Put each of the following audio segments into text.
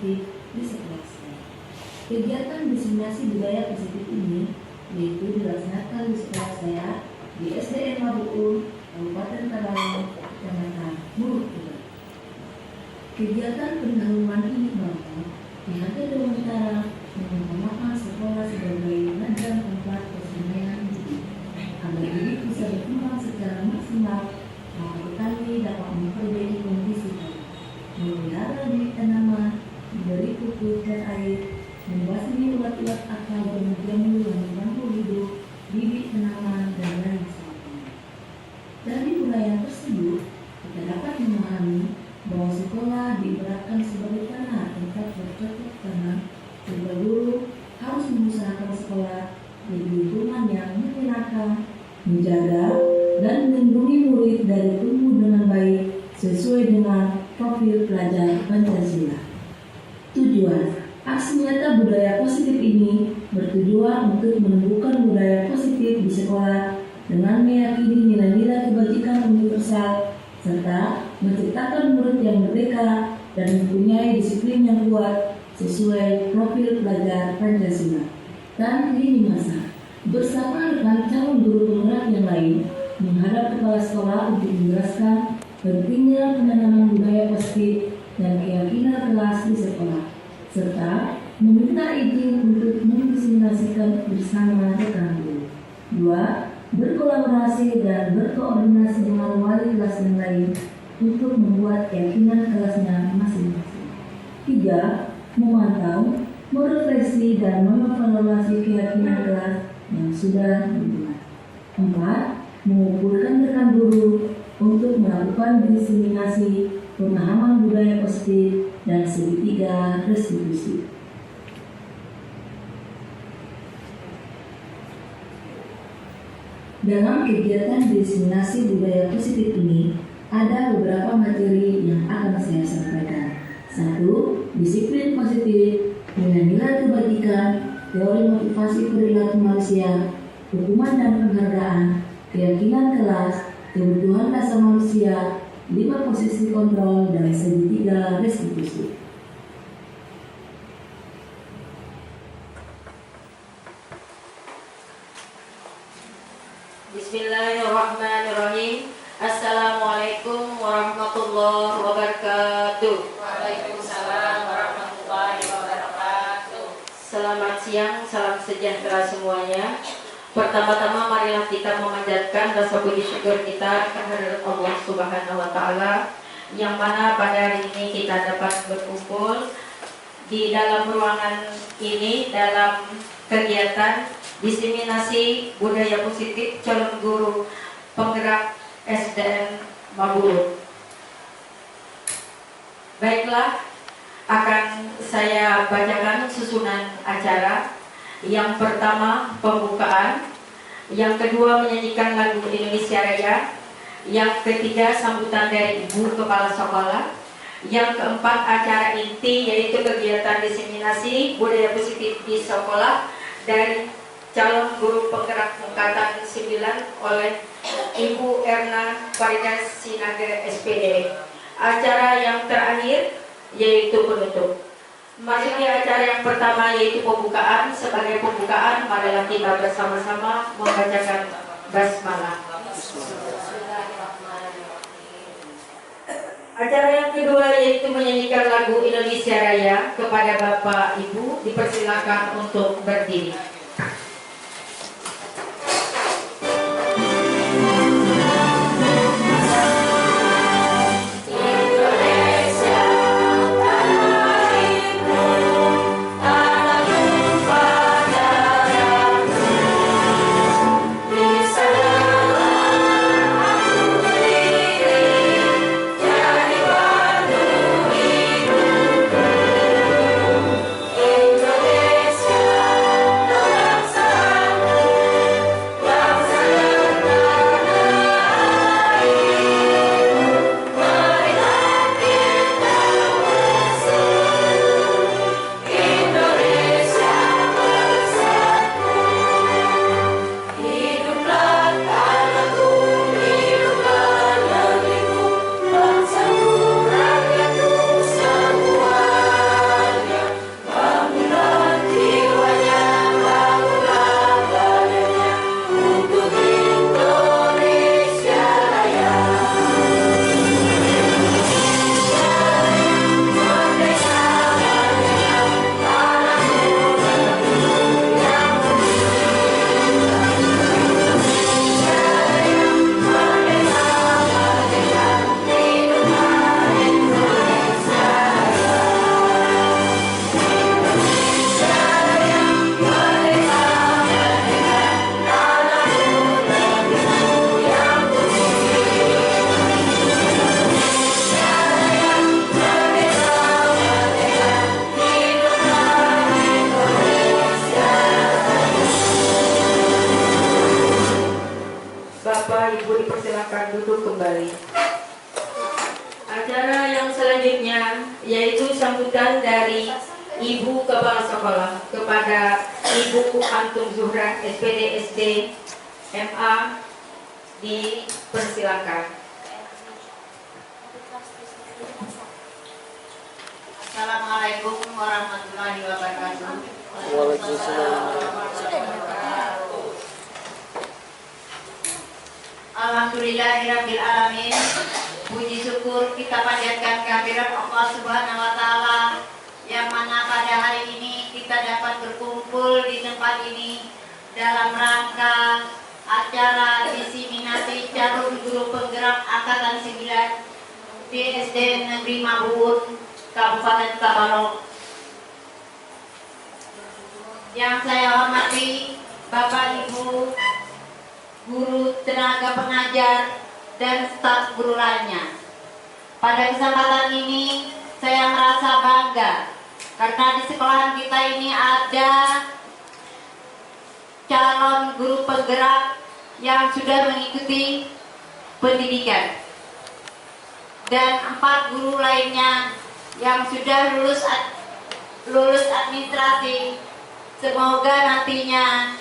positif di sekolah saya. Kegiatan diseminasi budaya positif ini yaitu dilaksanakan di sekolah saya di SDN Mabuun, Kabupaten Karawang, Kecamatan Muruk. Kegiatan pendahuluan ini bahwa pihak Dewan Utara mengutamakan sekolah sebagai ladang tempat persemaian diri agar diri bisa berkembang secara maksimal, maka petani dapat memperbaiki kondisi tanah, memelihara bibit tanaman, memberi pupuk dan air, membasmi ulat-ulat akar berjamur yang mengganggu hidup bibit tanaman dan lain sebagainya. Dari budaya tersebut, kita dapat memahami bahwa sekolah diibaratkan sebagai tanah tempat bercocok tanam, sehingga guru harus mengusahakan sekolah di lingkungan yang menyenangkan, menjaga dan melindungi murid dari tumbuh dengan baik sesuai dengan profil pelajar Pancasila. Tujuan aksi nyata budaya positif ini bertujuan untuk menumbuhkan budaya positif di sekolah dengan meyakini nilai-nilai kebajikan universal serta menciptakan murid yang merdeka dan mempunyai disiplin yang kuat sesuai profil pelajar Pancasila. Dan lini masa bersama dengan calon guru penggerak yang lain menghadap kepala sekolah untuk menjelaskan pentingnya penanaman budaya positif dan keyakinan kelas di sekolah, serta meminta izin untuk mendiseminasikan bersama rekan guru. 2. Berkolaborasi dan berkoordinasi dengan wali kelas yang lain untuk membuat keyakinan kelasnya masing-masing. 3. Memantau, merefleksi dan mengevaluasi keyakinan kelas yang sudah dibuat. 4. Mengumpulkan rekan guru untuk melakukan diseminasi pemahaman budaya positif dan segitiga restitusi. Dalam kegiatan diseminasi budaya positif ini, ada beberapa materi yang akan saya sampaikan. 1. Disiplin positif dengan nilai kebajikan, teori motivasi perilaku manusia, hukuman dan penghargaan, keyakinan kelas, kebutuhan dasar manusia, 5 posisi kontrol, dan segitiga restitusi. Bismillahirrahmanirrahim. Assalamualaikum warahmatullahi wabarakatuh. Waalaikumsalam warahmatullahi wabarakatuh. Selamat siang, salam sejahtera semuanya. Pertama-tama marilah kita memanjatkan rasa puji syukur kita kehadirat Allah Subhanahu wa taala yang mana pada hari ini kita dapat berkumpul di dalam ruangan ini dalam kegiatan diseminasi budaya positif calon guru penggerak SDN Mabuun. Baiklah, akan saya bacakan susunan acara. Yang pertama pembukaan, yang kedua menyanyikan lagu Indonesia Raya, yang ketiga sambutan dari Ibu Kepala Sekolah, yang keempat acara inti yaitu kegiatan diseminasi budaya positif di sekolah dari calon guru penggerak angkatan 9 oleh Ibu Erna Farida Sinaga SPD. Acara yang terakhir yaitu penutup. Masuk di acara yang pertama yaitu pembukaan. Sebagai pembukaan, marilah kita bersama-sama membacakan basmalah. Acara yang kedua yaitu menyanyikan lagu Indonesia Raya. Kepada Bapak Ibu dipersilakan untuk berdiri. Indonesia sambutan dari Ibu Kepala Sekolah kepada Ibu Antum Zuhra, SPD SD MA, dipersilakan. Assalamualaikum warahmatullahi wabarakatuh. Alhamdulillahirabbil alamin. Puji syukur kita panjatkan kehadirat Allah Subhanahu wa taala yang mana pada hari ini kita dapat berkumpul di tempat ini dalam rangka acara diseminasi calon guru penggerak angkatan 9 di SD Negeri Mabuun, Kabupaten Tabalong. Yang saya hormati Bapak Ibu guru, tenaga pengajar, dan staf guru lainnya. Pada kesempatan ini saya merasa bangga karena di sekolahan kita ini ada calon guru penggerak yang sudah mengikuti pendidikan dan 4 guru lainnya yang sudah lulus administrasi. Semoga nantinya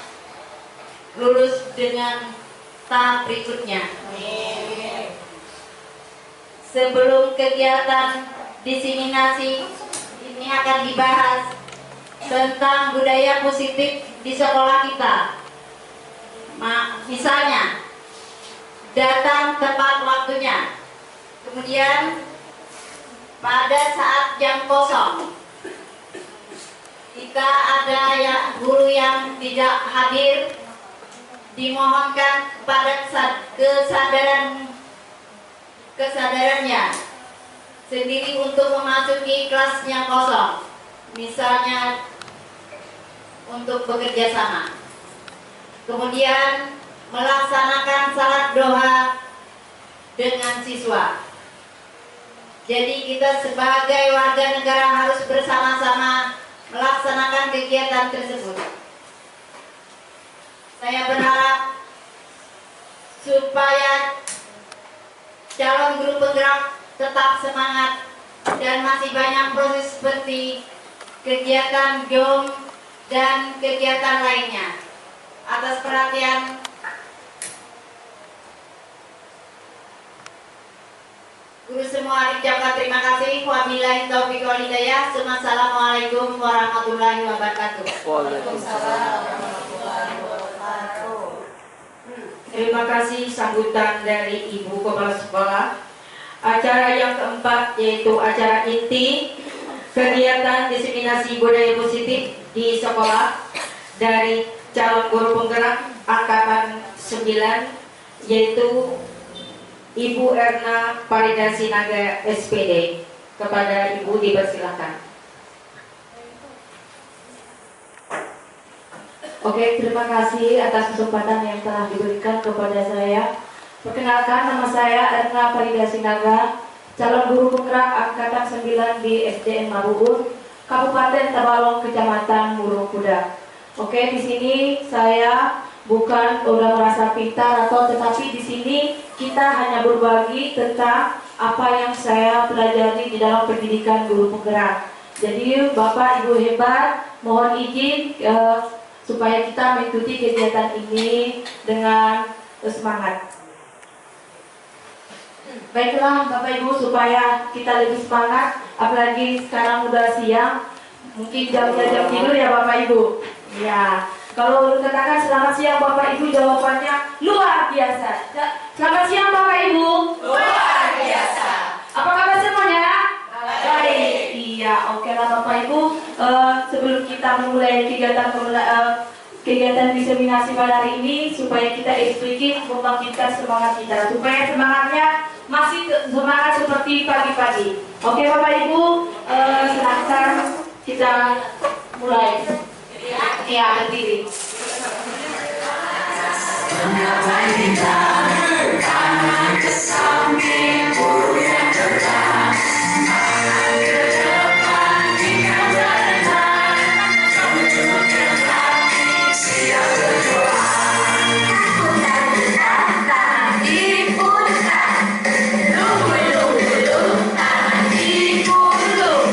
lulus dengan tahap berikutnya. Sebelum kegiatan diseminasi ini akan dibahas tentang budaya positif di sekolah kita. Misalnya, datang tepat waktunya. Kemudian pada saat jam kosong, jika ada guru yang tidak hadir, dimohonkan kepada kesadarannya sendiri untuk memasuki kelas yang kosong, misalnya untuk bekerja sama. Kemudian melaksanakan salat doa dengan siswa. Jadi kita sebagai warga negara harus bersama-sama melaksanakan kegiatan tersebut. Saya berharap supaya calon guru penggerak tetap semangat dan masih banyak proses seperti kegiatan GOM dan kegiatan lainnya. Atas perhatian guru semua diucapkan terima kasih. Wabillahi taufiq wal hidayah. Assalamualaikum warahmatullahi wabarakatuh. Waalaikumsalam. Terima kasih sambutan dari Ibu Kepala Sekolah. Acara yang keempat yaitu acara inti kegiatan diseminasi budaya positif di sekolah dari calon guru penggerak angkatan 9 yaitu Ibu Erna Farida Sinaga SPD. Kepada Ibu dipersilakan. Oke, terima kasih atas kesempatan yang telah diberikan kepada saya. Perkenalkan, nama saya Erna Farida Sinaga, calon guru penggerak angkatan 9 di SDN Mabuun, Kabupaten Tabalong, Kecamatan Murung Kuda. Oke, di sini saya bukan udah merasa pintar tetapi di sini kita hanya berbagi tentang apa yang saya pelajari di dalam pendidikan guru penggerak. Jadi Bapak Ibu hebat, mohon izin supaya kita mengikuti kegiatan ini dengan semangat. Baiklah Bapak Ibu, supaya kita lebih semangat, apalagi sekarang udah siang, mungkin jam tidur ya Bapak Ibu. Ya, kalau katakan selamat siang Bapak Ibu, jawabannya luar biasa. Selamat siang Bapak Ibu. Luar biasa. Apa kabar semuanya? Baik. Iya, oke lah Bapak Ibu. Sebelum kita memulai kegiatan diseminasi pada hari ini, supaya kita sedikit membangkitkan semangat kita, supaya semangatnya masih semangat seperti pagi-pagi. Oke Bapak Ibu, silakan kita mulai. Ya, berdiri. Kanan ke samping, guru yang terbang, tangan ke depan, ingat berenang, tujuh ke hati, siap berdoa. Tangan diputar, lunggu-lunggu, tangan dipulung,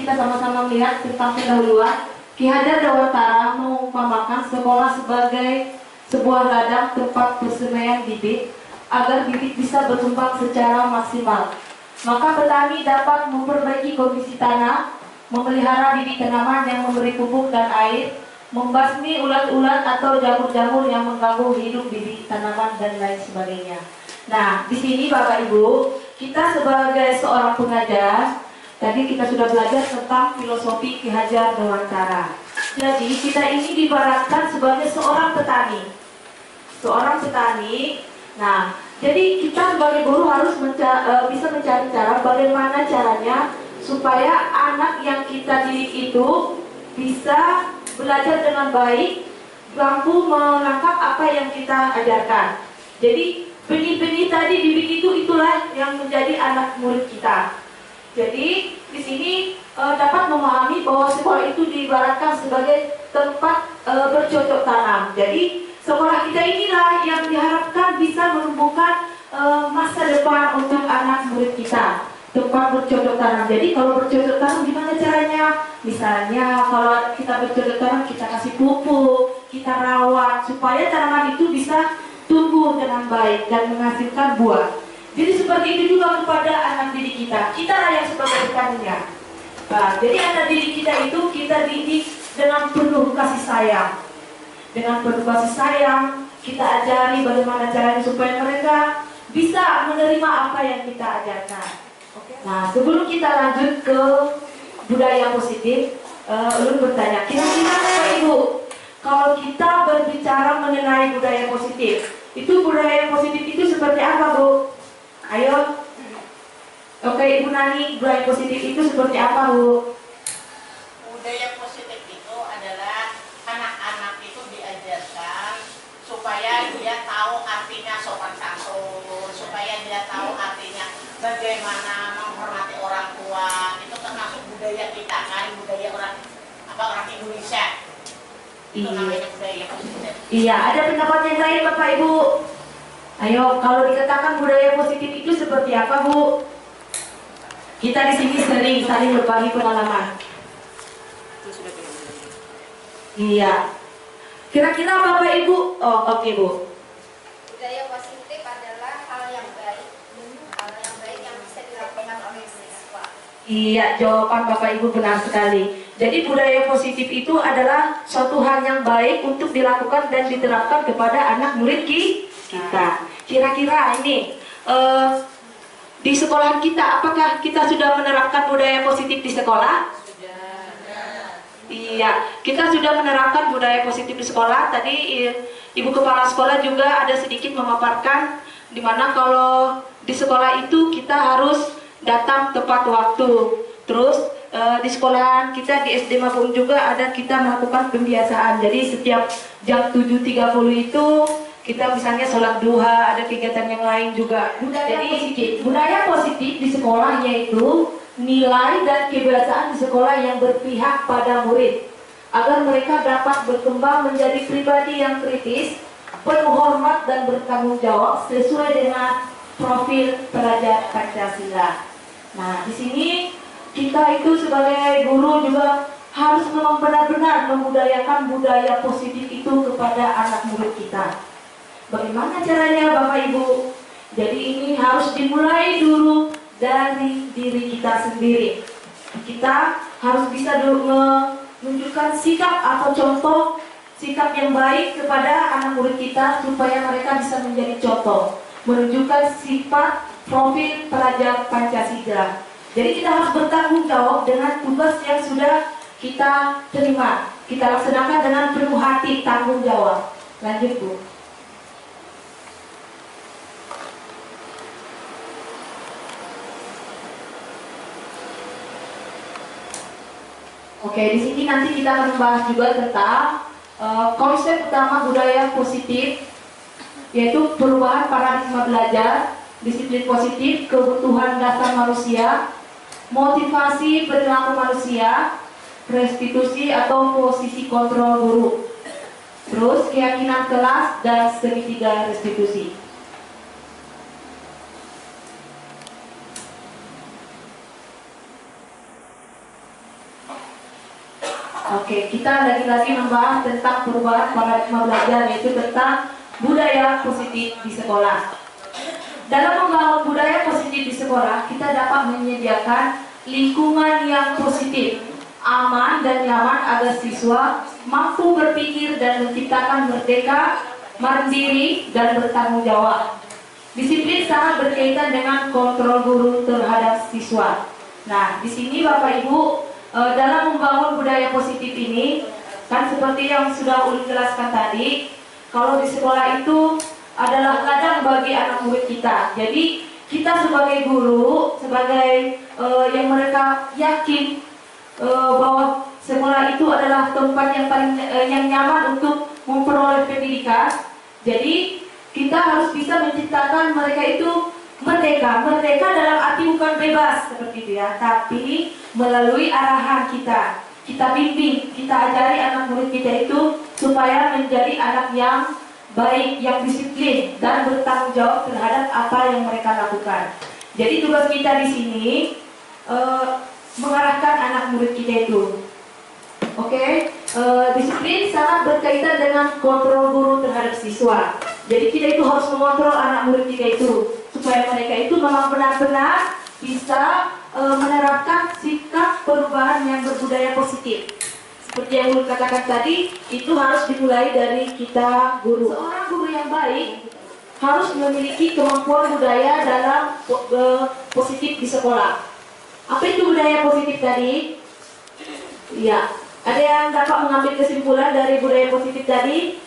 kita sama-sama melihat tentang pendahuluan. Ki Hajar Dewantara mengumpamakan sekolah sebagai sebuah ladang tempat persemaian bibit agar bibit bisa berkembang secara maksimal. Maka petani dapat memperbaiki kondisi tanah, memelihara bibit tanaman yang memberi pupuk dan air, membasmi ulat-ulat atau jamur-jamur yang mengganggu hidup bibit tanaman dan lain sebagainya. Nah, di sini Bapak Ibu, kita sebagai seorang pengajar, tadi kita sudah belajar tentang filosofi Ki Hajar Dewantara. Jadi kita ini diibaratkan sebagai seorang petani. Seorang petani. Nah, jadi kita sebagai guru harus bisa mencari cara bagaimana caranya supaya anak yang kita didik itu bisa belajar dengan baik, mampu menangkap apa yang kita ajarkan. Jadi benih-benih tadi bibit itulah yang menjadi anak murid kita. Jadi di sini dapat memahami bahwa sekolah itu diibaratkan sebagai tempat bercocok tanam. Jadi sekolah kita inilah yang diharapkan bisa menumbuhkan masa depan untuk anak murid kita. Tempat bercocok tanam. Jadi kalau bercocok tanam gimana caranya? Misalnya kalau kita bercocok tanam, kita kasih pupuk, kita rawat supaya tanaman itu bisa tumbuh dengan baik dan menghasilkan buah. Jadi seperti itu juga kepada anak didik kita. Kita lah yang sebagai petaninya. Nah, jadi anak didik kita itu kita didik dengan penuh kasih sayang. Dengan penuh kasih sayang, kita ajari bagaimana caranya supaya mereka bisa menerima apa yang kita ajarkan. Nah, sebelum kita lanjut ke budaya positif, Ulun bertanya, kira-kira Bapak Ibu, kalau kita berbicara mengenai budaya positif, itu budaya positif itu seperti apa, Bu? Ayo. Oke, Ibu Nani, budaya positif itu seperti apa, Bu? Budaya positif itu adalah anak-anak itu diajarkan supaya dia tahu artinya sopan santun, supaya dia tahu artinya bagaimana menghormati orang tua. Itu termasuk budaya kita kan, budaya orang Indonesia. Itu namanya budaya positif. Iya, ada pendapat yang lain Bapak Ibu? Ayo, kalau dikatakan budaya positif itu seperti apa, Bu? Kita di sini sering saling berbagi pengalaman. Iya. Kira-kira Bapak Ibu, oke, Bu. Budaya positif adalah hal yang baik yang bisa dilakukan oleh siswa. Iya, jawaban Bapak Ibu benar sekali. Jadi budaya positif itu adalah suatu hal yang baik untuk dilakukan dan diterapkan kepada anak murid kita. Kira-kira ini di sekolah kita, apakah kita sudah menerapkan budaya positif di sekolah? Iya, kita sudah menerapkan budaya positif di sekolah. Tadi Ibu Kepala Sekolah juga ada sedikit memaparkan di mana kalau di sekolah itu kita harus datang tepat waktu. Terus di sekolahan kita di SD Mapung juga ada kita melakukan pembiasaan. Jadi setiap jam 7.30 itu kita misalnya sholat duha, ada kegiatan yang lain juga. Budaya positif di sekolah yaitu nilai dan kebiasaan di sekolah yang berpihak pada murid agar mereka dapat berkembang menjadi pribadi yang kritis, penuh hormat dan bertanggung jawab sesuai dengan profil pelajar Pancasila. Nah, di sini kita itu sebagai guru juga harus memang benar-benar membudayakan budaya positif itu kepada anak murid kita. Bagaimana caranya Bapak Ibu? Jadi ini harus dimulai dulu dari diri kita sendiri. Kita harus bisa menunjukkan sikap atau contoh sikap yang baik kepada anak murid kita supaya mereka bisa menjadi contoh, menunjukkan sifat profil pelajar Pancasila. Jadi kita harus bertanggung jawab dengan tugas yang sudah kita terima. Kita laksanakan dengan penuh hati tanggung jawab. Lanjut, Bu. Oke, di sini nanti kita akan membahas juga tentang konsep utama budaya positif, yaitu perubahan paradigma belajar, disiplin positif, kebutuhan dasar manusia, motivasi perilaku manusia, restitusi atau posisi kontrol guru, terus keyakinan kelas dan segitiga restitusi. Oke, kita lagi-lagi membahas tentang perubahan paradigma belajar, yaitu tentang budaya positif di sekolah. Dalam membangun budaya positif di sekolah, kita dapat menyediakan lingkungan yang positif, aman dan nyaman agar siswa mampu berpikir dan menciptakan merdeka, mandiri, dan bertanggung jawab. Disiplin sangat berkaitan dengan kontrol guru terhadap siswa. Nah, di sini Bapak Ibu, dalam membangun budaya positif ini, kan seperti yang sudah Ulun jelaskan tadi, kalau di sekolah itu adalah ladang bagi anak murid kita. Jadi kita sebagai guru, sebagai yang mereka yakin bahwa sekolah itu adalah tempat yang paling yang nyaman untuk memperoleh pendidikan. Jadi kita harus bisa menciptakan mereka itu merdeka. Merdeka dalam arti bukan bebas seperti itu ya, tapi melalui arahan kita. Kita bimbing, kita ajari anak murid kita itu supaya menjadi anak yang baik, yang disiplin dan bertanggung jawab terhadap apa yang mereka lakukan. Jadi tugas kita di sini mengarahkan anak murid kita itu. Oke, disiplin sangat berkaitan dengan kontrol guru terhadap siswa. Jadi kita itu harus mengontrol anak murid kita itu supaya mereka itu memang benar-benar bisa menerapkan sikap perubahan yang berbudaya positif. Seperti yang Ulun katakan tadi, itu harus dimulai dari kita guru. Seorang guru yang baik harus memiliki kemampuan budaya dalam positif di sekolah. Apa itu budaya positif tadi? Iya, ada yang dapat mengambil kesimpulan dari budaya positif tadi?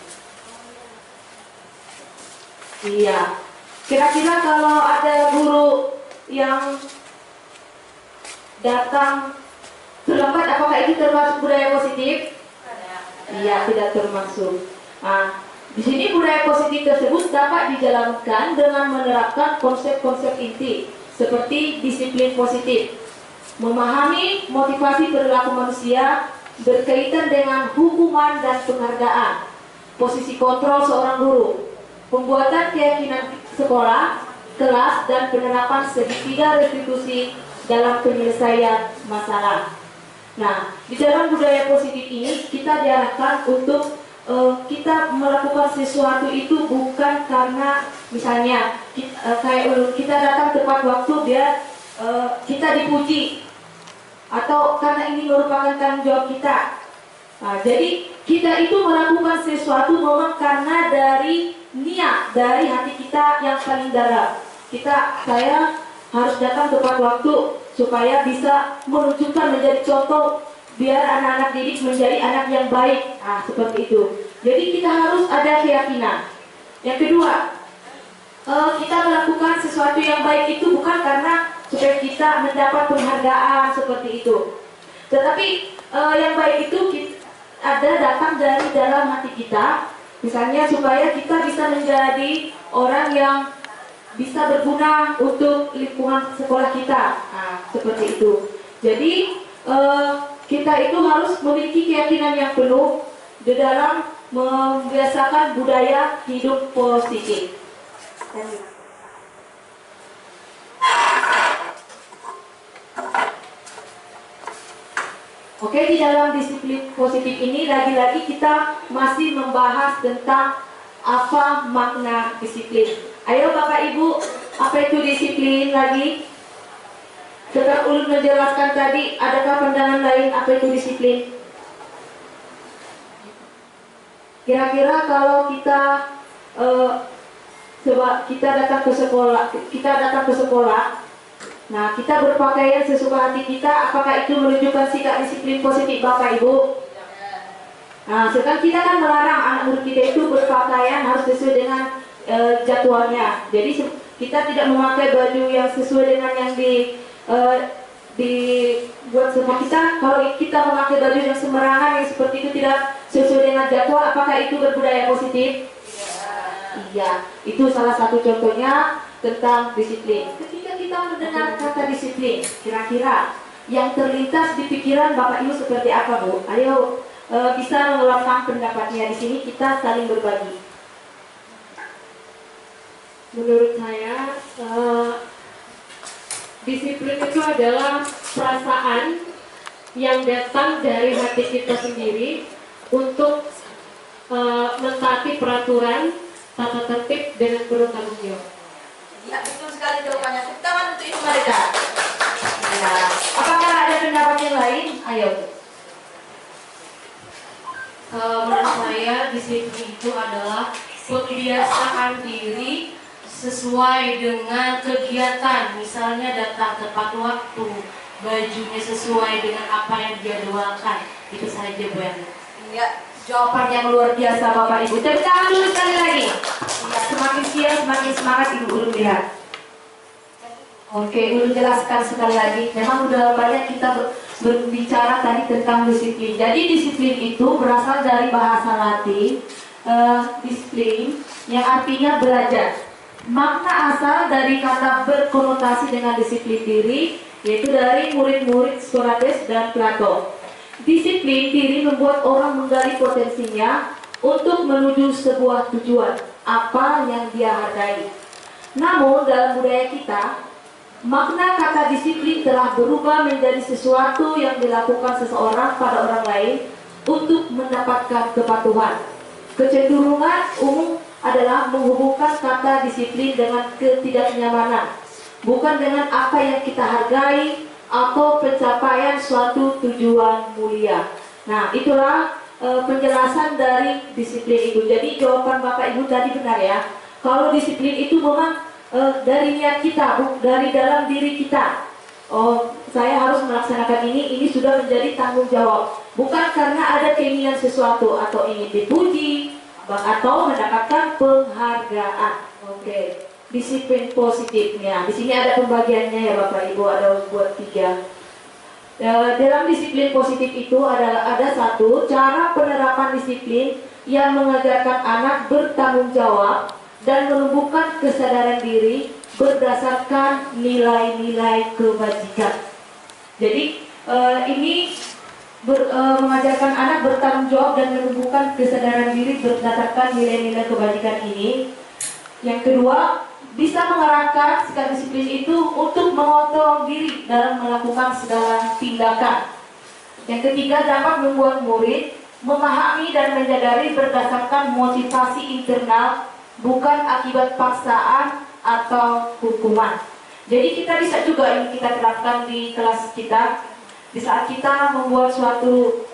Iya. Kira-kira kalau ada guru yang datang terlambat, apakah itu termasuk budaya positif? Iya, tidak termasuk. Nah, di sini budaya positif tersebut dapat dijalankan dengan menerapkan konsep-konsep inti seperti disiplin positif, memahami motivasi perilaku manusia berkaitan dengan hukuman dan penghargaan, posisi kontrol seorang guru, pembuatan keyakinan sekolah, kelas, dan penerapan segitiga restitusi dalam penyelesaian masalah. Nah, di dalam budaya positif ini kita diarahkan untuk kita melakukan sesuatu itu bukan karena misalnya kita datang tepat waktu biar kita dipuji atau karena ini merupakan tanggung jawab kita. Nah, jadi kita itu melakukan sesuatu memang karena dari niat, dari hati kita yang paling dalam. Saya harus datang tepat waktu supaya bisa menunjukkan menjadi contoh biar anak-anak didik menjadi anak yang baik. Nah, seperti itu. Jadi kita harus ada keyakinan. Yang kedua, kita melakukan sesuatu yang baik itu bukan karena supaya kita mendapat penghargaan seperti itu. Tetapi yang baik itu ada datang dari dalam hati kita. Misalnya supaya kita bisa menjadi orang yang bisa berguna untuk lingkungan sekolah kita. Nah, seperti itu. Jadi kita itu harus memiliki keyakinan yang penuh di dalam membiasakan budaya hidup positif. Oke, di dalam disiplin positif ini lagi-lagi kita masih membahas tentang apa makna disiplin. Ayo Bapak Ibu, apa itu disiplin lagi? Setelah Ulun menjelaskan tadi, adakah pandangan lain apa itu disiplin? Kira-kira kalau kita coba kita datang ke sekolah, nah kita berpakaian sesuka hati kita, apakah itu menunjukkan sikap disiplin positif Bapak Ibu? Nah, sekarang kita kan melarang anak murid kita itu berpakaian harus sesuai dengan jadwalnya. Jadi kita tidak memakai baju yang sesuai dengan yang dibuat sama kita. Kalau kita memakai baju yang sembarangan yang seperti itu tidak sesuai dengan jadwal, apakah itu berbudaya positif? Iya, itu salah satu contohnya tentang disiplin. Ketika kita mendengar kata disiplin, kira-kira yang terlintas di pikiran Bapak Ibu seperti apa, Bu? Ayo bisa mengeluarkan pendapatnya. Di sini kita saling berbagi. Menurut saya, disiplin itu adalah perasaan yang datang dari hati kita sendiri untuk mentaati peraturan tata tertib dengan penuh tanggung jawab. Ya, betul sekali jawabannya. Tepuk tangan untuk ibu mereka. Ya. Apakah ada pendapat yang lain? Ayo. Menurut saya disiplin itu adalah pembiasaan diri sesuai dengan kegiatan, misalnya datang tepat waktu, bajunya sesuai dengan apa yang dijadwalkan. Itu saja Bu Yani. Ya, jawaban yang luar biasa Bapak Ibu. Tepuk tangan dulu sekali lagi. Ya, semakin siang semakin semangat Ibu Ulun lihat. Oke, Ulun jelaskan sekali lagi. Memang udah banyak kita berbicara tadi tentang disiplin. Jadi disiplin itu berasal dari bahasa Latin disiplin yang artinya belajar. Makna asal dari kata berkonotasi dengan disiplin diri yaitu dari murid-murid Socrates dan Plato. Disiplin diri membuat orang menggali potensinya untuk menuju sebuah tujuan apa yang dia hargai. Namun dalam budaya kita, makna kata disiplin telah berubah menjadi sesuatu yang dilakukan seseorang pada orang lain untuk mendapatkan kepatuhan. Kecenderungan umum adalah menghubungkan kata disiplin dengan ketidaknyamanan, bukan dengan apa yang kita hargai atau pencapaian suatu tujuan mulia. Nah, itulah penjelasan dari disiplin itu. Jadi jawaban Bapak Ibu tadi benar ya. Kalau disiplin itu memang dari niat kita, dari dalam diri kita. Oh, saya harus melaksanakan ini sudah menjadi tanggung jawab. Bukan karena ada keinginan sesuatu atau ingin dipuji atau mendapatkan penghargaan. Oke, disiplin positifnya. Di sini ada pembagiannya ya Bapak Ibu, ada buat 3. Dalam disiplin positif itu ada satu, cara penerapan disiplin yang mengajarkan anak bertanggung jawab dan menumbuhkan kesadaran diri berdasarkan nilai-nilai kebajikan. Jadi ini mengajarkan anak bertanggung jawab dan menumbuhkan kesadaran diri berdasarkan nilai-nilai kebajikan ini. Yang kedua, bisa mengarahkan sikap disiplin itu untuk mengontrol diri dalam melakukan segala tindakan. Yang ketiga, dapat membuat murid memahami dan menyadari berdasarkan motivasi internal, bukan akibat paksaan atau hukuman. Jadi kita bisa juga ini kita terapkan di kelas kita. Di saat kita membuat suatu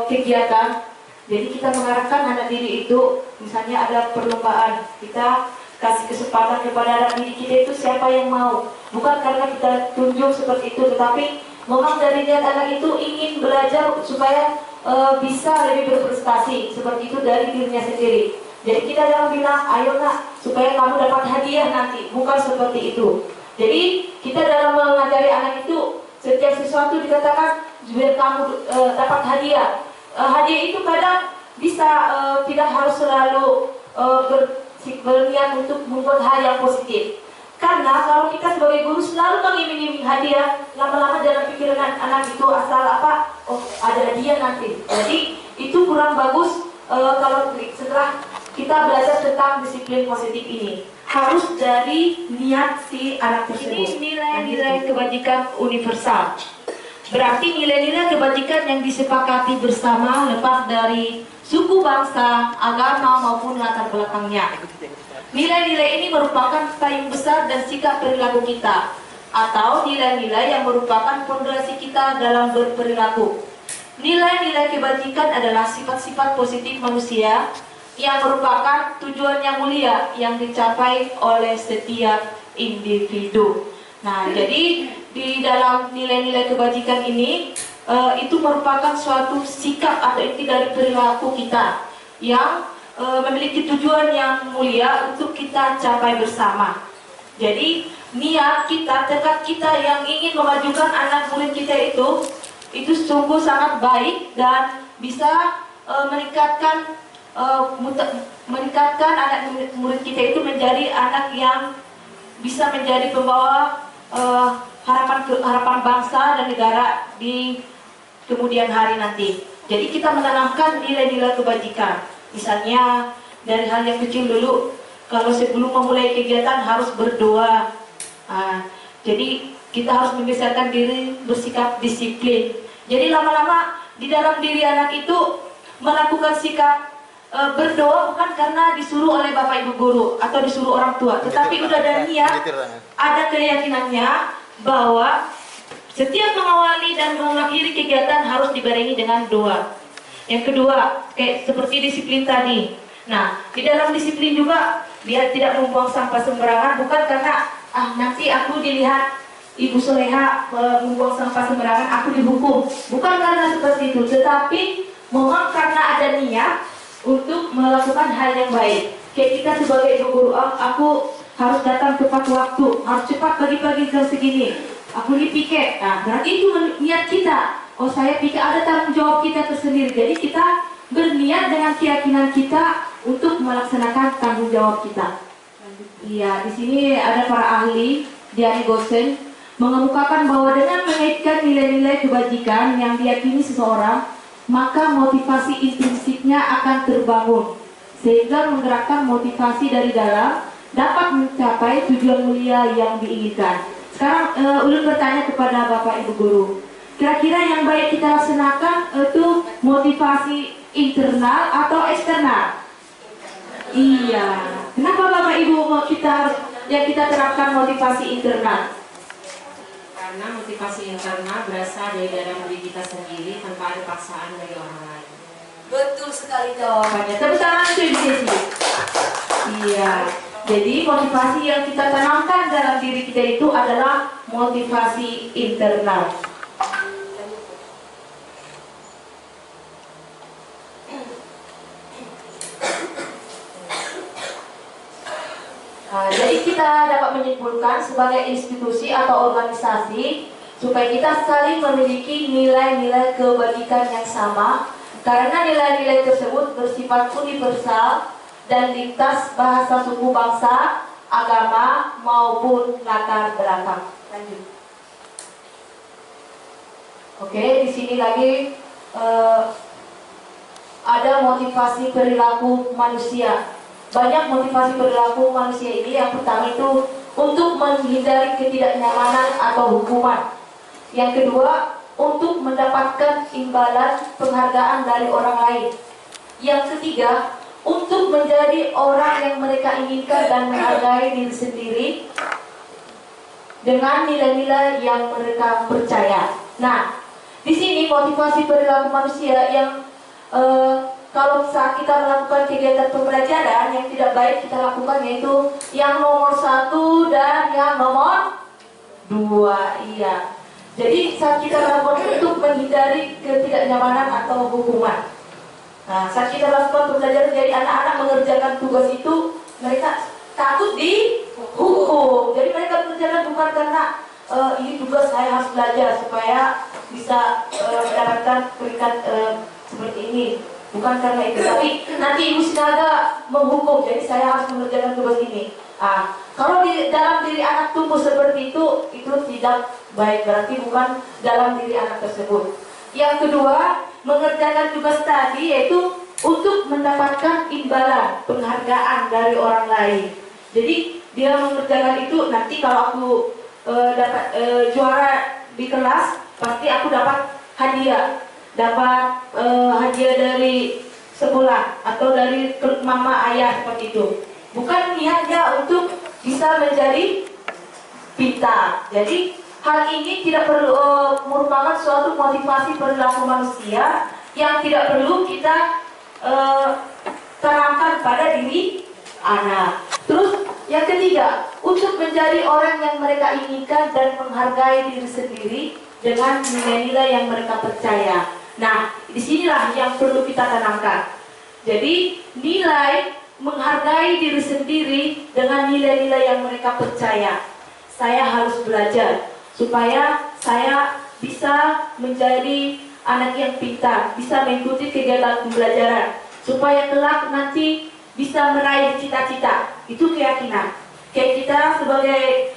kegiatan, jadi kita mengarahkan anak didik itu, misalnya ada perlombaan, kita kasih kesempatan kepada anak didik kita itu siapa yang mau. Bukan karena kita tunjuk seperti itu, tetapi memang dari niat anak itu ingin belajar supaya bisa lebih berprestasi, seperti itu dari dirinya sendiri. Jadi kita jangan bilang, ayo nak, supaya kamu dapat hadiah nanti, bukan seperti itu. Jadi kita dalam mengajari anak itu, setiap sesuatu dikatakan biar kamu dapat hadiah. Hadiah itu kadang bisa tidak harus selalu berniat untuk membuat hal yang positif. Karena kalau kita sebagai guru selalu mengiming-iming hadiah, lama-lama dalam pikiran anak itu asal apa? Oh, ada hadiah nanti. Jadi itu kurang bagus kalau setelah kita belajar tentang disiplin positif ini. Harus dari niat si anak tersebut. Ini nilai-nilai kebajikan universal. Berarti nilai-nilai kebajikan yang disepakati bersama lepas dari suku, bangsa, agama maupun latar belakangnya. Nilai-nilai ini merupakan payung besar dan sikap perilaku kita, atau nilai-nilai yang merupakan fondasi kita dalam berperilaku. Nilai-nilai kebajikan adalah sifat-sifat positif manusia yang merupakan tujuan yang mulia yang dicapai oleh setiap individu. Nah, jadi di dalam nilai-nilai kebajikan ini itu merupakan suatu sikap atau inti dari perilaku kita yang memiliki tujuan yang mulia untuk kita capai bersama. Jadi niat kita, tekad kita yang ingin memajukan anak murid kita itu sungguh sangat baik dan bisa meningkatkan anak murid kita itu menjadi anak yang bisa menjadi pembawa harapan bangsa dan negara di kemudian hari nanti. Jadi kita menanamkan nilai-nilai kebajikan. Misalnya dari hal yang kecil dulu, kalau sebelum memulai kegiatan harus berdoa. Jadi kita harus membiasakan diri bersikap disiplin. Jadi lama-lama di dalam diri anak itu melakukan sikap berdoa bukan karena disuruh oleh bapak ibu guru atau disuruh orang tua, tetapi udah ada niat, ada keyakinannya bahwa setiap mengawali dan mengakhiri kegiatan harus dibarengi dengan doa. Yang kedua, kayak seperti disiplin tadi. Nah, di dalam disiplin juga dia tidak membuang sampah sembarangan, bukan karena nanti aku dilihat Ibu Soleha membuang sampah sembarangan, aku dihukum. Bukan karena seperti itu, tetapi memang karena ada niat untuk melakukan hal yang baik. Kayak kita sebagai ibu guru, aku harus datang tepat waktu, harus cepat pagi-pagi jam segini. Aku dipiket. Nah, berarti itu niat kita. Oh, saya pikir ada tanggung jawab kita tersendiri. Jadi kita berniat dengan keyakinan kita untuk melaksanakan tanggung jawab kita. Iya, di sini ada para ahli, Diani Gosen, mengemukakan bahwa dengan mengaitkan nilai-nilai kebajikan yang diyakini seseorang, maka motivasi intrinsiknya akan terbangun, sehingga menggerakkan motivasi dari dalam dapat mencapai tujuan mulia yang diinginkan. Sekarang ulun bertanya kepada Bapak Ibu Guru, kira-kira yang baik kita laksanakan itu motivasi internal atau eksternal? Iya. Kenapa Bapak Ibu kita terapkan motivasi internal? Karena motivasi internal berasal dari dalam diri kita sendiri tanpa ada paksaan dari orang lain. Betul sekali jawabannya. Tepuk tangan untuk Ibu Desi. Iya. Jadi motivasi yang kita tanamkan dalam diri kita itu adalah motivasi internal. Jadi kita dapat menyimpulkan sebagai institusi atau organisasi supaya kita saling memiliki nilai-nilai kebajikan yang sama, karena nilai-nilai tersebut bersifat universal dan lintas bahasa suku bangsa, agama maupun latar belakang. Lanjut. Oke, di sini lagi ada motivasi perilaku manusia. Banyak motivasi perilaku manusia ini. Yang pertama itu untuk menghindari ketidaknyamanan atau hukuman. Yang kedua, untuk mendapatkan imbalan penghargaan dari orang lain. Yang ketiga, untuk menjadi orang yang mereka inginkan dan menghargai diri sendiri dengan nilai-nilai yang mereka percaya. Nah, di sini motivasi perilaku manusia yang kalau saat kita melakukan kegiatan pembelajaran yang tidak baik kita lakukan, yaitu yang nomor 1 dan yang nomor 2. Iya. Jadi saat kita melakukan untuk menghindari ketidaknyamanan atau hukuman. Nah, saat kita melakukan pembelajaran, jadi anak-anak mengerjakan tugas itu mereka takut dihukum. Jadi mereka mengerjakan bukan karena ini tugas saya harus belajar supaya bisa mendapatkan peringkat seperti ini. Bukan karena itu, tapi nanti ibu sinaga menghukum, jadi saya harus mengerjakan tugas ini. Kalau di dalam diri anak tumbuh seperti itu tidak baik, berarti bukan dalam diri anak tersebut. Yang kedua, mengerjakan tugas tadi yaitu untuk mendapatkan imbalan, penghargaan dari orang lain. Jadi dia mengerjakan itu, nanti kalau aku dapat juara di kelas, pasti aku dapat hadiah. Dapat hadiah dari sekolah atau dari mama ayah, seperti itu. Bukan niatnya untuk bisa menjadi pintar. Jadi hal ini tidak perlu merupakan suatu motivasi perilaku manusia yang tidak perlu kita tanamkan pada diri anak. Terus yang ketiga, untuk menjadi orang yang mereka inginkan dan menghargai diri sendiri dengan nilai-nilai yang mereka percaya. Nah, disinilah yang perlu kita tanamkan. Jadi, nilai menghargai diri sendiri dengan nilai-nilai yang mereka percaya. Saya harus belajar supaya saya bisa menjadi anak yang pintar, bisa mengikuti kegiatan pembelajaran, supaya kelak nanti bisa meraih cita-cita. Itu keyakinan. Kayak kita sebagai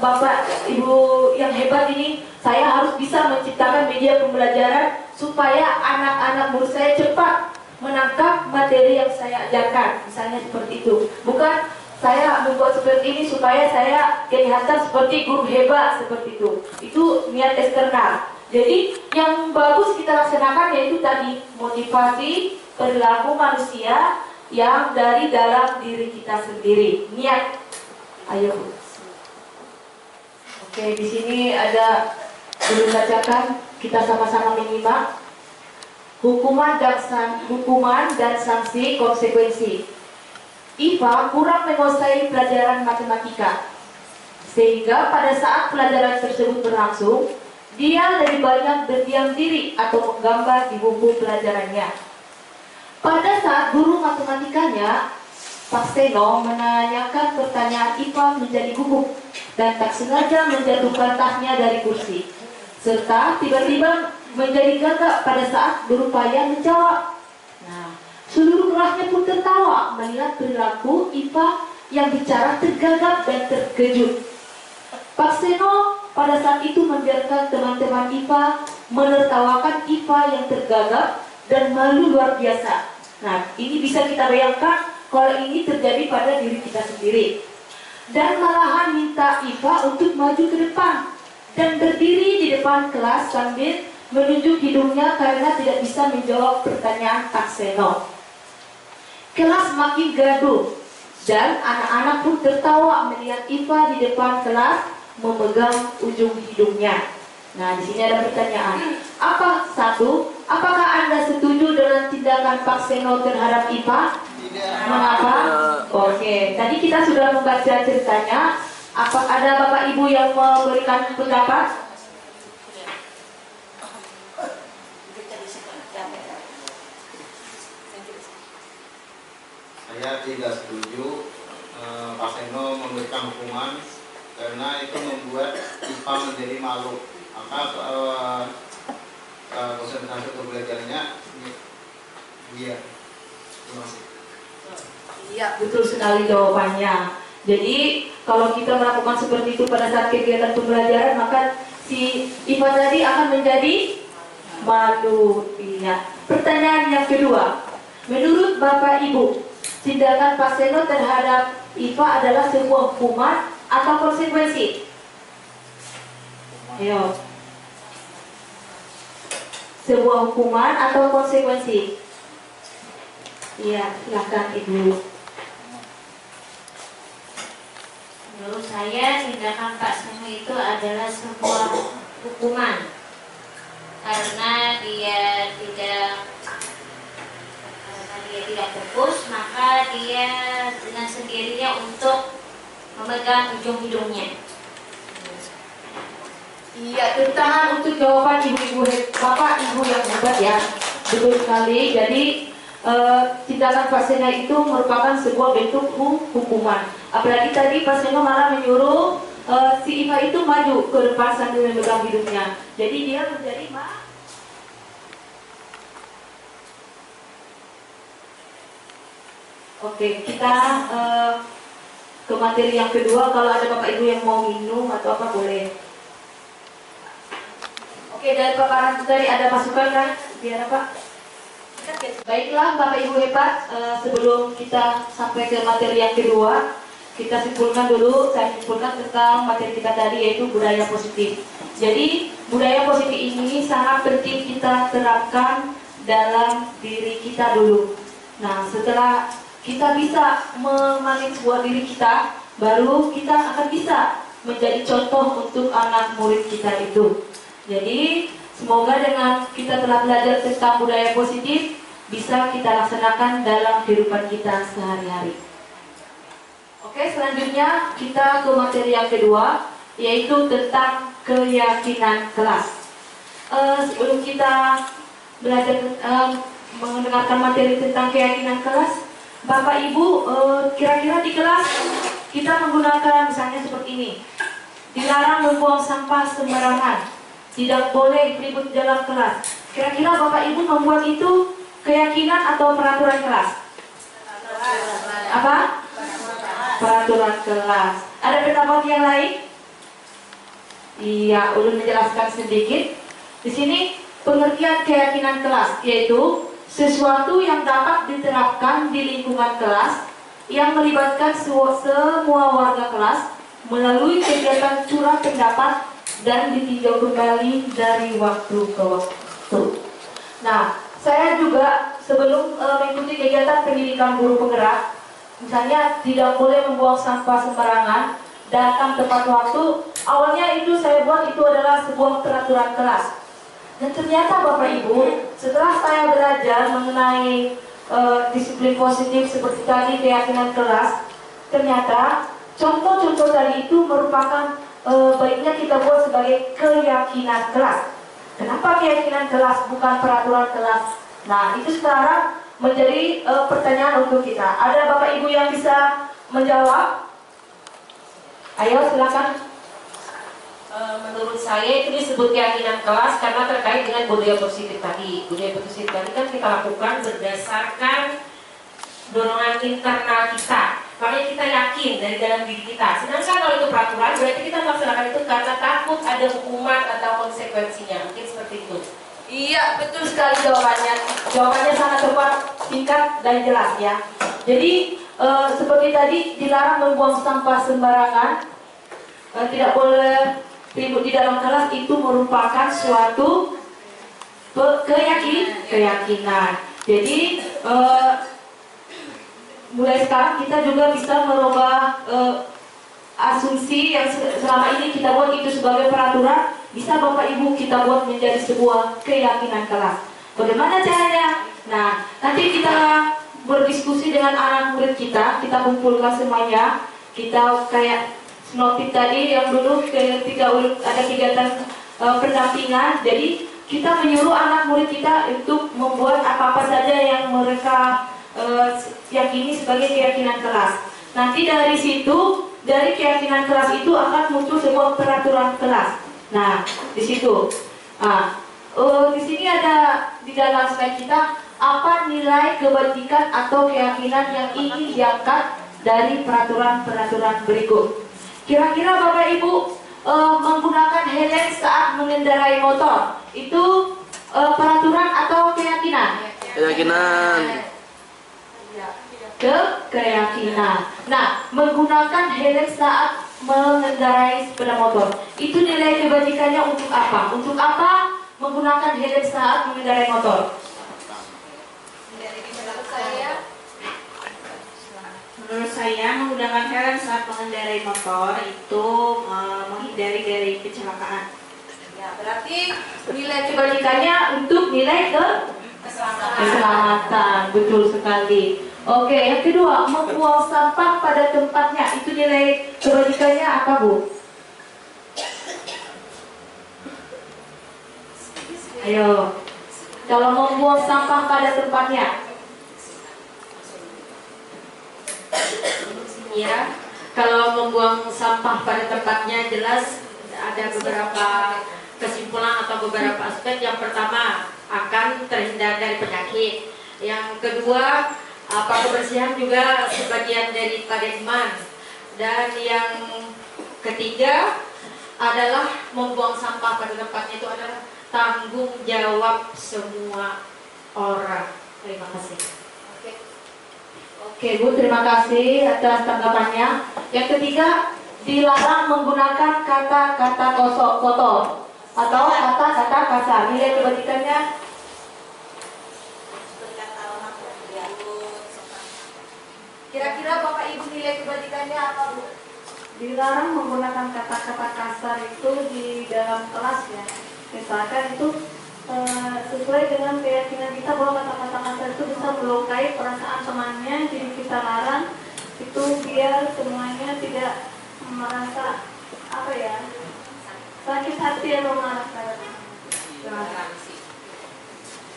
bapak ibu yang hebat ini, saya harus bisa menciptakan media pembelajaran supaya anak-anak murid saya cepat menangkap materi yang saya ajarkan, misalnya seperti itu. Bukan saya membuat seperti ini supaya saya kelihatan seperti guru hebat, seperti itu. Itu niat eksternal. Jadi yang bagus kita laksanakan yaitu tadi motivasi perilaku manusia yang dari dalam diri kita sendiri. Niat. Ayo. Oke, di sini ada dulu bacakan, kita sama-sama menyimak. Hukuman dan sanksi konsekuensi. IPA kurang menguasai pelajaran matematika, sehingga pada saat pelajaran tersebut berlangsung, dia lebih banyak berdiam diri atau menggambar di buku pelajarannya. Pada saat guru matematikanya, Pak Seno, menanyakan pertanyaan, IPA menjadi gugup dan tak sengaja menjatuhkan tasnya dari kursi, serta tiba-tiba menjadi gagap pada saat berupaya menjawab. Nah, seluruh kelasnya pun tertawa melihat perilaku IPA yang bicara tergagap dan terkejut. Pak Seno pada saat itu membiarkan teman-teman IPA menertawakan IPA yang tergagap dan malu luar biasa. Nah, ini bisa kita bayangkan kalau ini terjadi pada diri kita sendiri. Dan malahan minta IPA untuk maju ke depan dan berdiri di depan kelas sambil menunjuk hidungnya karena tidak bisa menjawab pertanyaan Pak Seno. Kelas makin gaduh dan anak-anak pun tertawa melihat IPA di depan kelas memegang ujung hidungnya. Nah, di sini ada pertanyaan. Apakah Anda setuju dengan tindakan Pak Seno terhadap IPA? Tidak. Mengapa? Oke, tadi kita sudah membaca ceritanya. Apa ada Bapak Ibu yang memberikan pendapat? Saya tidak setuju Pak Seno memberikan hukuman karena itu membuat IPA menjadi malu. Maka konsentrasi untuk belajarnya dia. Terima kasih. Iya, betul sekali jawabannya. Jadi kalau kita melakukan seperti itu pada saat kegiatan pembelajaran, maka si IPA tadi akan menjadi malu. Iya. Pertanyaan yang kedua, menurut Bapak Ibu, tindakan Pak Seno terhadap IPA adalah sebuah hukuman atau konsekuensi? Ayo. Sebuah hukuman atau konsekuensi? Iya, silakan Ibu. Menurut saya tindakan Pak Seno itu adalah sebuah hukuman karena dia tidak fokus, maka dia dengan sendirinya untuk memegang ujung hidungnya. Iya, tantangan untuk jawaban ibu-ibu, Bapak Ibu yang hebat ya. Betul sekali. Jadi tindakan Pak Seno itu merupakan sebuah bentuk hukuman. Apalagi tadi Pak Seno malah menyuruh si IPA itu maju ke depan sambil memegang hidungnya. Jadi dia menjadi Oke, kita ke materi yang kedua. Kalau ada Bapak Ibu yang mau minum atau apa boleh. Oke, dari paparan tadi ada masukan kan? Biar apa? Baiklah Bapak Ibu hebat, sebelum kita sampai ke materi yang kedua, kita simpulkan dulu, saya simpulkan tentang materi kita tadi yaitu budaya positif. Jadi budaya positif ini sangat penting kita terapkan dalam diri kita dulu. Nah, setelah kita bisa mengenali sebuah diri kita, baru kita akan bisa menjadi contoh untuk anak murid kita itu. Jadi semoga dengan kita telah belajar tentang budaya positif bisa kita laksanakan dalam kehidupan kita sehari-hari. Oke, selanjutnya kita ke materi yang kedua, yaitu tentang keyakinan kelas. Sebelum kita belajar mendengarkan materi tentang keyakinan kelas, Bapak Ibu, kira-kira di kelas kita menggunakan misalnya seperti ini. Dilarang membuang sampah sembarangan, tidak boleh ribut dalam kelas. Kira-kira Bapak Ibu membuat itu keyakinan atau peraturan kelas? Apa? Peraturan kelas. Ada pendapat yang lain? Iya, ulun menjelaskan sedikit. Di sini pengertian keyakinan kelas yaitu sesuatu yang dapat diterapkan di lingkungan kelas yang melibatkan semua warga kelas melalui kegiatan curah pendapat dan ditinjau kembali dari waktu ke waktu. Nah, saya juga sebelum mengikuti kegiatan pendidikan guru penggerak, misalnya tidak boleh membuang sampah sembarangan, datang tepat waktu. Awalnya itu saya buat itu adalah sebuah peraturan kelas. Dan ternyata Bapak Ibu, setelah saya belajar mengenai disiplin positif seperti tadi keyakinan kelas, ternyata contoh-contoh tadi itu merupakan baiknya kita buat sebagai keyakinan kelas. Kenapa keyakinan kelas bukan peraturan kelas? Nah, itu sekarang menjadi pertanyaan untuk kita. Ada Bapak Ibu yang bisa menjawab? Ayo silakan. Menurut saya itu disebut keyakinan kelas karena terkait dengan budaya positif tadi. Budaya positif tadi kan kita lakukan berdasarkan dorongan internal kita. Makanya kita yakin dari dalam diri kita. Sedangkan kalau itu peraturan berarti kita melaksanakan itu karena takut ada hukuman atau konsekuensinya. Mungkin seperti itu. Iya, betul sekali jawabannya. Jawabannya sangat tepat, singkat dan jelas ya. Jadi seperti tadi dilarang membuang sampah sembarangan, tidak boleh ribut di dalam kelas, itu merupakan suatu keyakinan. Jadi mulai sekarang kita juga bisa merubah asumsi yang selama ini kita buat itu sebagai peraturan, bisa Bapak Ibu kita buat menjadi sebuah keyakinan kelas. Bagaimana caranya? Nah, nanti kita berdiskusi dengan anak murid kita kumpulkan semuanya, kita kayak notif tadi yang dulu ketika ada kegiatan pendampingan, jadi kita menyuruh anak murid kita untuk membuat apa-apa saja yang mereka yakini sebagai keyakinan kelas. Nanti dari situ, dari keyakinan kelas itu akan muncul sebuah peraturan kelas. Nah, di situ. Di sini ada di dalam slide kita apa nilai kebajikan atau keyakinan yang ingin diangkat dari peraturan-peraturan berikut. Kira-kira Bapak Ibu menggunakan helm saat mengendarai motor itu peraturan atau keyakinan? Keyakinan. Keyakinan. Nah, menggunakan helm saat mengendarai sepeda motor itu nilai kebajikannya untuk apa? Untuk apa menggunakan helm saat mengendarai motor? Menurut saya menggunakan helm saat mengendarai motor itu menghindari dari kecelakaan. Ya, berarti nilai kebajikannya untuk nilai keselamatan. Betul sekali. Oke, yang kedua, membuang sampah pada tempatnya itu nilai kebajikannya apa, Bu? Ayo. Kalau membuang sampah pada tempatnya, ya, kalau membuang sampah pada tempatnya jelas ada beberapa kesimpulan atau beberapa aspek. Yang pertama, akan terhindar dari penyakit. Yang kedua, kebersihan juga sebagian daripada iman. Dan yang ketiga adalah membuang sampah pada tempatnya itu adalah tanggung jawab semua orang. Terima kasih. Oke Bu, terima kasih atas tanggapannya. Yang ketiga, dilarang menggunakan kata-kata kotor atau kata-kata kasar. Nilai kebajikannya kira-kira Bapak Ibu nilai kebajikannya apa Bu? Dilarang menggunakan kata-kata kasar itu di dalam kelas ya. Misalkan itu sesuai dengan keyakinan kita bahwa kata-kata kasar itu bisa melukai perasaan temannya, jadi kita larang itu biar semuanya tidak merasa sakit hati atau marah.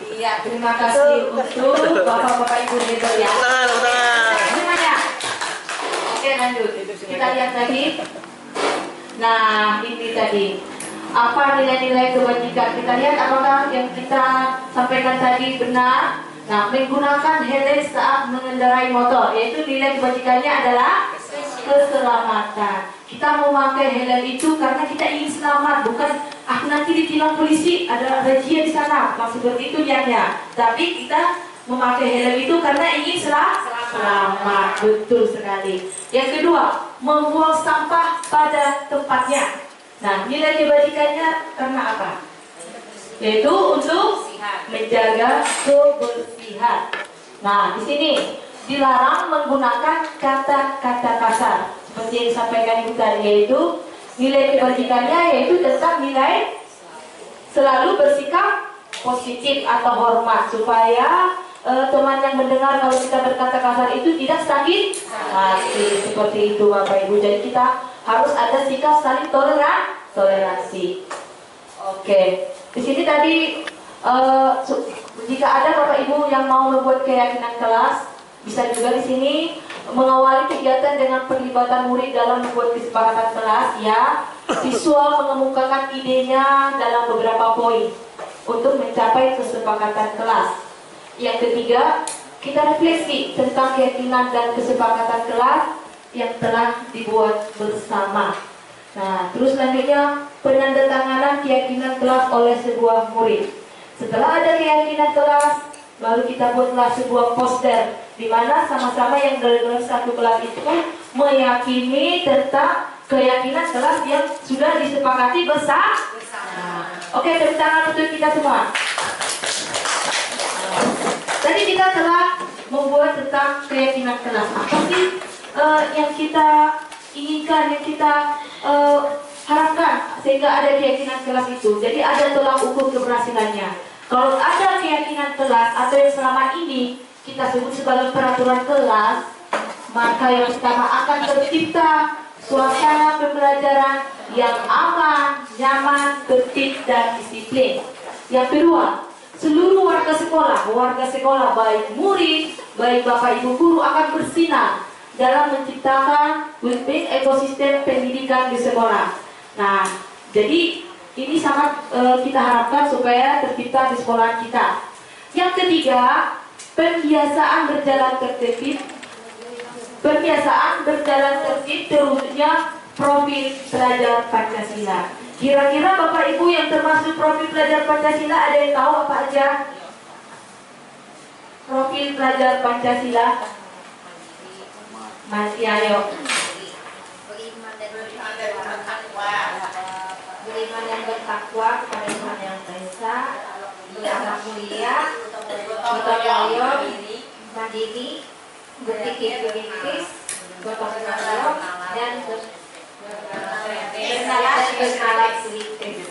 Iya, terima kasih untuk bapak-bapak ibu itu ya. Semuanya. Oke, lanjut. Kita lihat lagi. Nah, ini tadi. Apa nilai-nilai kebajikan? Kita lihat apakah yang kita sampaikan tadi benar. Nah, menggunakan helm saat mengendarai motor, yaitu nilai kebajikannya adalah keselamatan. Kita memakai helm itu karena kita ingin selamat, bukan nanti ditilang polisi, ada razia di sana, seperti itu niatnya. Tapi kita memakai helm itu karena ingin selamat. Betul sekali. Yang kedua, membuang sampah pada tempatnya. Nah, nilai kebajikannya karena apa? Yaitu untuk menjaga kebersihan. Nah, di sini dilarang menggunakan kata-kata kasar seperti yang disampaikan Ibu tadi, yaitu nilai kebajikannya yaitu tentang nilai selalu bersikap positif atau hormat supaya teman yang mendengar kalau kita berkata kasar itu tidak sakit hati, seperti itu Bapak Ibu. Jadi kita harus ada sikap saling toleransi. Oke, di sini tadi jika ada Bapak Ibu yang mau membuat keyakinan kelas, bisa juga di sini mengawali kegiatan dengan perlibatan murid dalam membuat kesepakatan kelas ya. Siswa mengemukakan idenya dalam beberapa poin untuk mencapai kesepakatan kelas. Yang ketiga, kita refleksi tentang keyakinan dan kesepakatan kelas yang telah dibuat bersama. Nah, terus selanjutnya penandatanganan keyakinan kelas oleh sebuah murid. Setelah ada keyakinan kelas, baru kita buatlah sebuah poster di mana sama-sama yang dalam satu kelas itu meyakini tentang keyakinan kelas yang sudah disepakati bersama. Oke, tepuk tangan untuk kita semua. Tadi kita telah membuat tentang keyakinan kelas. Apa sih yang kita inginkan, yang kita harapkan sehingga ada keyakinan kelas itu? Jadi ada tolak ukur keberhasilannya. Kalau ada keyakinan kelas atau yang selama ini kita sebut sebagai peraturan kelas, maka yang pertama akan tercipta suasana pembelajaran yang aman, nyaman, tertib, dan disiplin. Yang kedua, seluruh warga sekolah baik murid, baik Bapak Ibu guru akan bersinar dalam menciptakan win-win ekosistem pendidikan di sekolah. Nah, jadi ini sangat kita harapkan supaya tercipta di sekolah kita. Yang ketiga, pembiasaan berjalan tertib. Pembiasaan berjalan tertib terwujudnya profil pelajar Pancasila. Kira-kira Bapak Ibu yang termasuk profil pelajar Pancasila ada yang tahu apa aja? Profil pelajar Pancasila. Masih ayo. Beriman dan bertakwa kepada Tuhan Yang Maha Esa, berakhlak mulia, gotong royong, mandiri, berpikir kritis, gotong royong, dan bernalar kritis.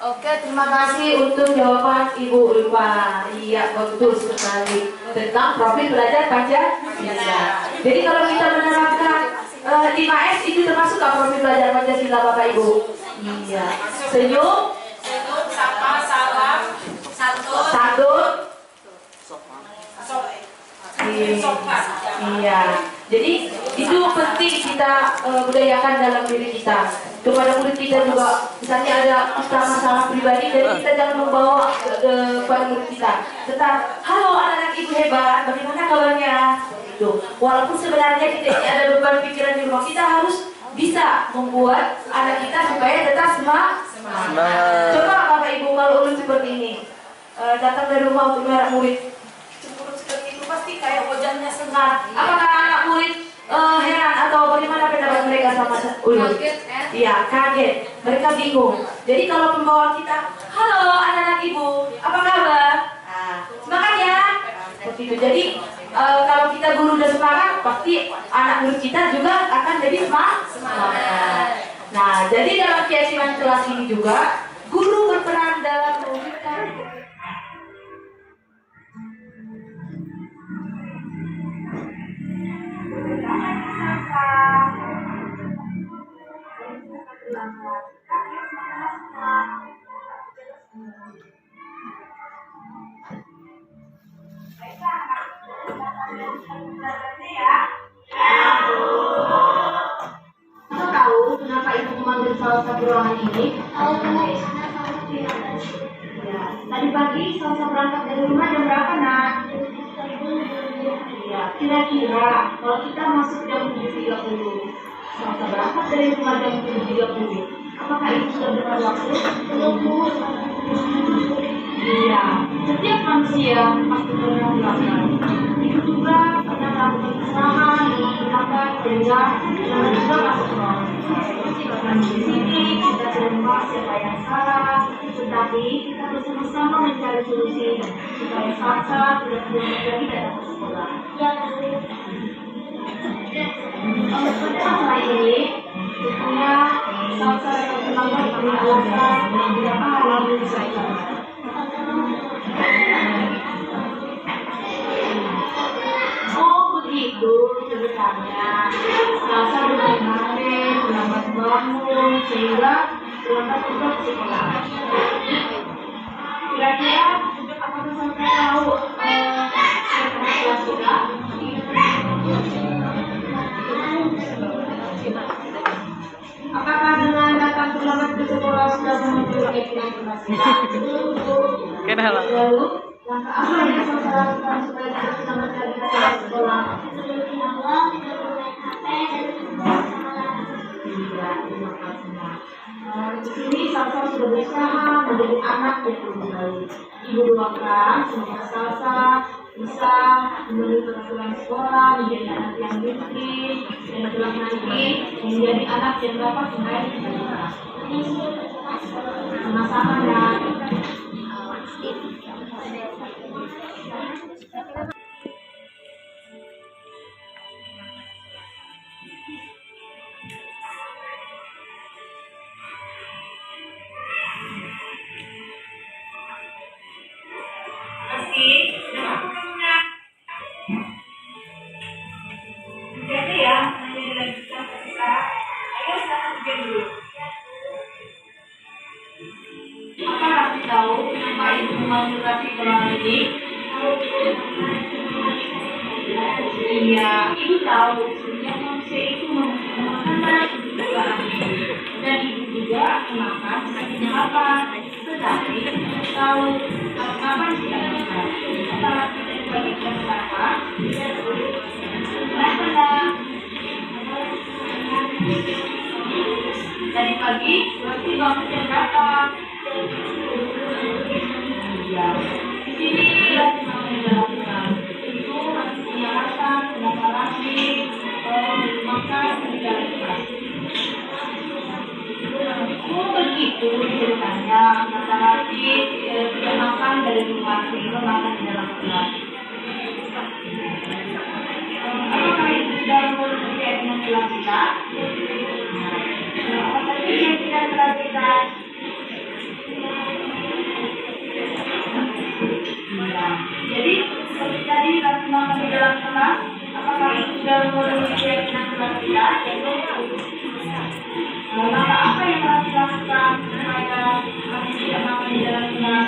Oke, terima kasih untuk jawaban Ibu Ulfa. Iya, betul sekali tentang profil pelajar Pancasila. Jadi kalau kita menerapkan 5S itu termasuk profil pelajar Pancasila Bapak Ibu? Iya. Senyum, sapa, salam, santun. Iya. Jadi itu penting kita budayakan dalam diri kita. Kepada murid kita juga, misalnya ada masalah pribadi, jadi kita jangan membawa kepada murid kita. Tetap, halo anak-anak ibu hebat, bagaimana kabarnya? Itu. Walaupun sebenarnya kita ada beban pikiran di rumah, kita harus bisa membuat anak kita supaya tetap semangat. Coba Bapak Ibu kalau ulun seperti ini, datang dari rumah untuk merah murid, cemburu seperti itu pasti kayak wajahnya sengat. Apakah anak murid heran atau bagaimana pendapat mereka sama ulun? Iya, kaget. Mereka bingung. Jadi kalau pembawa kita, halo anak-anak ibu, apa kabar? Semangat ya. Seperti itu. Jadi kalau kita guru udah semangat, pasti anak murid kita juga akan jadi semangat. Nah, jadi dalam keyakinan kelas ini juga guru berperan dalam mewujudkan tahu kenapa ibu memanggil salah satu ruangan ini? Ya, tadi pagi Salsa berangkat dari rumah jam berapa nak? Ya, kira-kira kalau kita masuk jam 7.30, Salsa berangkat dari rumah jam 7.30, apakah ibu sudah benar waktu? Iya, setiap manusia pasti pernah melakukan. Ibu juga pernah melakukan kesalahan dengan menggunakan sehingga juga masuk ruang. Dan di sini kita tidak membahas siapa yang salah, tetapi kita bersama-sama mencari solusi supaya Salsa tidak terjadi dalam sekolah. Pada masalah ini, tentunya Salsa yang terlambat punya alasan beberapa hal yang diselesaikan. Oh begitu ceritanya. Salsa dengan kemarin terlambat bangun sehingga terlambat juga ke sekolah. Kira-kira apakah Salsa tahu kelas kita? Apakah dengan datang terlambat ke sekolah sudah muncul keyakinan kelas kita? Lalu langkah apa yang Salsa lakukan supaya tidak terlambat lagi ke sekolah? Terima kasih. Di sini Salsa sudah berusaha menjadi anak yang lebih baik. Ibu doakan semoga Salsa bisa memenuhi peraturan sekolah, menjadi anak yang disiplin, dan kelak nanti menjadi anak yang dapat meraih cita-cita. Sama-sama ya. Jadi ya, dilanjutkan kita. Ayo kita kerja dulu. Apa Raffi tahu kenapa ibu memanggil Raffi ke ruangan ini? Iya, ibu tahu setiap manusia itu memakan dan ibu juga memakan sakitnya apa. Tetapi ibu tahu kapan kita makan. Apa Raffi dari pagi jam berapa? Dari pagi, berarti bangun jam berapa? Ya, di sini lagi makan jalan. Itu harus punya alasan kenapa Raffi makan di jalan. Oh begitu ceritanya, kata Raffi tidak makan dari rumah, sehingga makan di dalam kelas. Apakah itu sudah menurut keyakinan kelas kita? Apa saja keyakinan kelas kita? Jadi seperti tadi Raffi makan di dalam kelas, apakah itu sudah menurut keyakinan kelas kita? Maka apa yang Raffi lakukan supaya Raffi tidak makan di dalam kelas?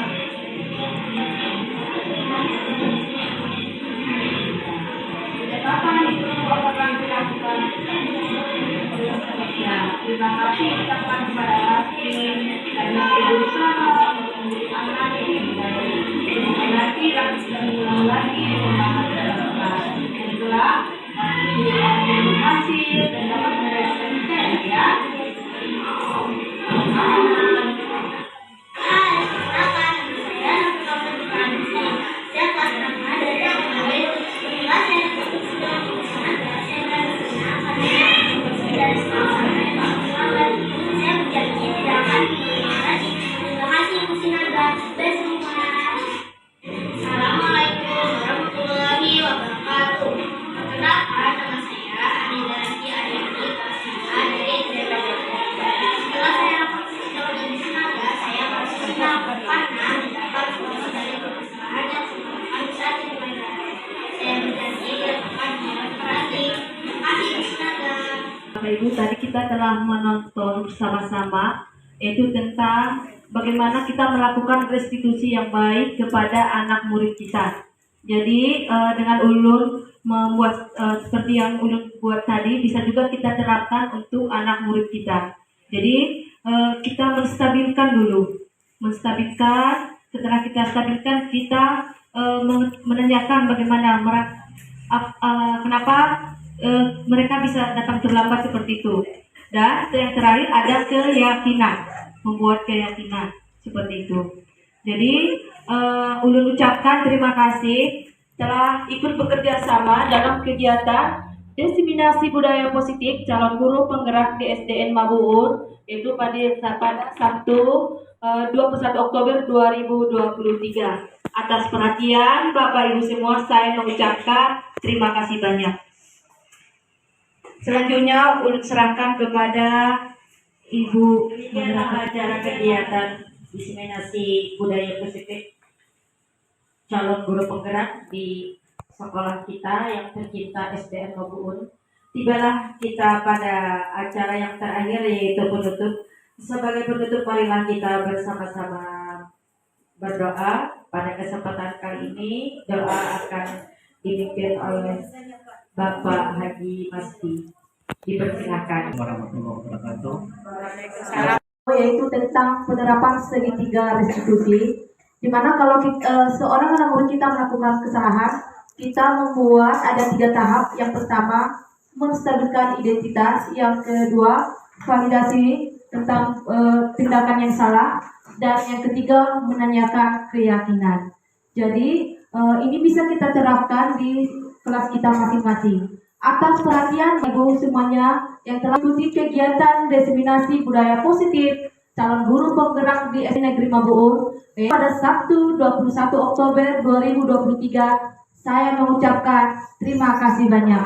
Kapan itu akan dilakukan? Ya, terima kasih ucapkan kepada Raffi karena berusaha untuk anak yang baik. Nanti Raffi sudah mengulang lagi pemahaman dalam kelas. Setelah terima kasih dan dapat meneruskan kita ya. Assalamualaikum warahmatullahi wabarakatuh. Perkenalkan, nama saya Anida Raffi Ariyanti kelas 5 dari SMA. Setelah saya rapat psikologi di Senaga, saya merasa senang karena mendapat informasi dari perusahaan yang merupakan saat dimana saya berjanji dan akan mendapat perhati. Terima kasih di Senaga. Bapak Ibu, tadi kita telah menonton bersama-sama yaitu tentang bagaimana kita melakukan restitusi yang baik kepada anak murid kita. Jadi dengan Ulun membuat seperti yang Ulun buat tadi, bisa juga kita terapkan untuk anak murid kita. Jadi kita menstabilkan dulu, setelah kita stabilkan, kita menanyakan bagaimana kenapa mereka bisa datang terlambat seperti itu. Dan yang terakhir ada keyakinan, membuat keyakinan seperti itu. Jadi Ulun ucapkan terima kasih telah ikut bekerja sama dalam kegiatan Diseminasi budaya positif calon guru penggerak di SDN Mabuur itu pada Sabtu 21 Oktober 2023. Atas perhatian Bapak Ibu semua saya mengucapkan terima kasih banyak. Selanjutnya serahkan kepada Ibu Inilah acara kegiatan diseminasi budaya positif calon guru penggerak di sekolah kita yang tercinta SDN Mabuur. Tibalah kita pada acara yang terakhir yaitu penutup. Sebagai penutup marilah kita bersama-sama berdoa. Pada kesempatan kali ini doa akan dipimpin oleh Bapak Haji Masdi. Dipersilakan. Warahmatullahi wabarakatuh. Yaitu tentang penerapan segitiga restitusi, di mana kalau seorang anak murid kita melakukan kesalahan, kita membuat ada 3 tahap. Yang pertama, menstabilkan identitas. Yang kedua, validasi tentang tindakan yang salah. Dan yang ketiga, menanyakan keyakinan. Jadi, ini bisa kita terapkan di kelas kita masing-masing. Atas perhatian Ibu semuanya yang telah mengikuti kegiatan diseminasi budaya positif calon guru penggerak di SD Negeri Mabuur pada Sabtu 21 Oktober 2023, saya mengucapkan terima kasih banyak.